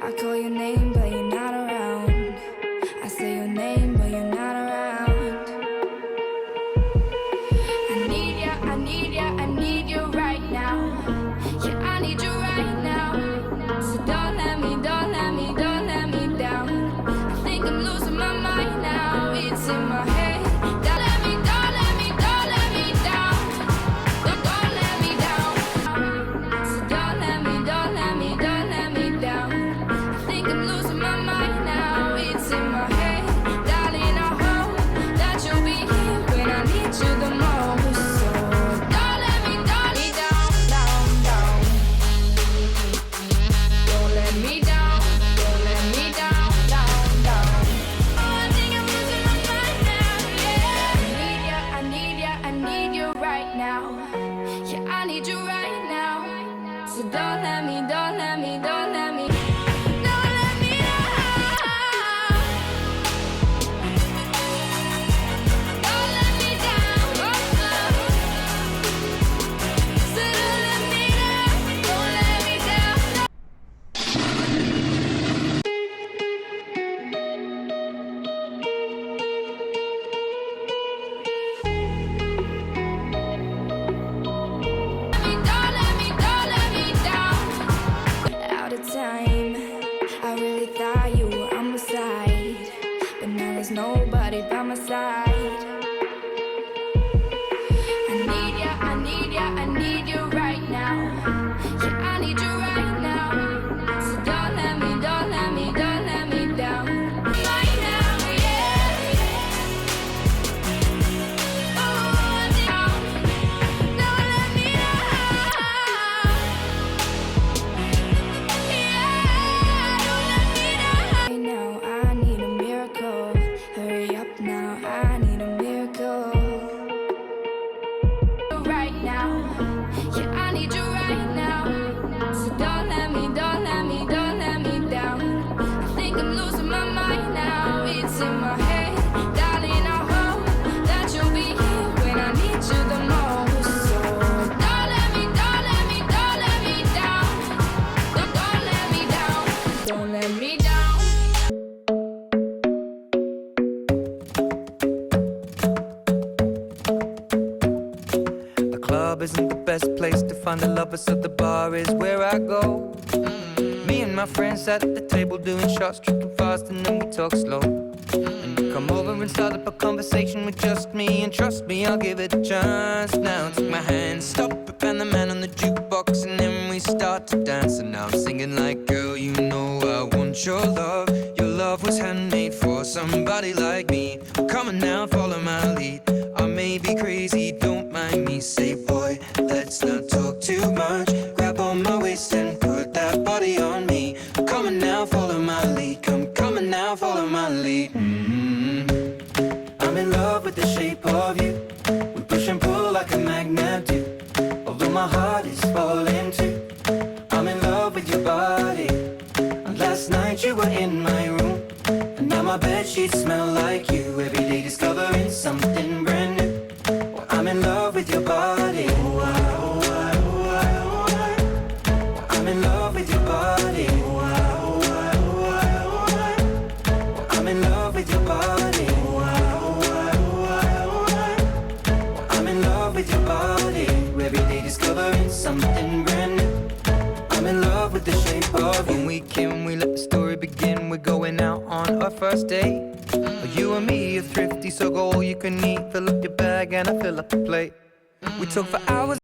I call your name, but you're not around. I say your name, but you're not around. I need ya, I need ya, I need you right now. Yeah, I need you right now. So don't let me, don't let me, don't let me down. I think I'm losing my mind now. It's in my head. Don't let me, don't let me, don't let me down. Don't let me down. So don't let me, don't let me, don't let me down. I think I'm losing my mind now. It's in my head. Darling, I hope that you'll be here when I need you the most. So don't let me down, down, down. Don't let me down, don't let me down, down, down. Oh, I think I'm losing my mind now, yeah. I need ya, I need ya, I need you right now. Yeah, I need you right now. So don't let me, don't let me, don't let me, don't let me down. Don't let me down, oh, oh. So don't let me down, don't let me down. Don't let me, don't let me down. Out of time, I really thought you were on my side, but now there's nobody by my side. I need ya, I need ya, I need you right now. Yeah, I need you right now. So don't let me, don't let me, don't let me down. Right now, yeah. Oh, down. Don't let me down. Yeah, don't let me down. Right now, I need a miracle. Hurry up now, I need a miracle. Right now, yeah, I need you right now. So don't let me, don't let me, don't let me down. I think I'm losing my mind now. It's in my head, darling. I hope that you'll be here when I need you the most. So don't let me, don't let me, don't let me down. Don't let me down. Don't let me down. The club isn't the best place to find the lovers, so the bar is where I go. Me and my friends at the table doing shots, tripping fast, and then we talk slow. And you come over and start up a conversation with just me, and trust me, I'll give it a chance. Now take my hand, stop it, and the man on the jukebox, and then we start to dance. And now I'm singing like, girl, you know I want your love. Your love was handmade for somebody like me. Come on now, follow my lead. I may be crazy, don't mind me. Say, boy, let's not talk too much. Grab on my waist and put that body on me. Come on now, follow my lead. Come on now, follow my lead. I'm in love with the shape of you. We push and pull like a magnet do. Although my heart is falling too. I'm in love with your body. And last night you were in my room, and now my bedsheets smell like you. Every day discovering something brand new. Well, I'm in love with your body. Oh, I, oh, I, oh, I, oh, I. Well, I'm in love with your body. Oh, I, oh, I, oh, I, oh, I. Well, I'm in love with your body. Oh, I, oh, I, oh, I, oh, I. Well, I'm in love with your body. Every day discovering something brand new. I'm in love with the shape of you. When we came, we let the story begin. We're going out on our first date. You and me are thrifty, so go all you can eat. Fill up your bag and I fill up the plate. We talk for hours.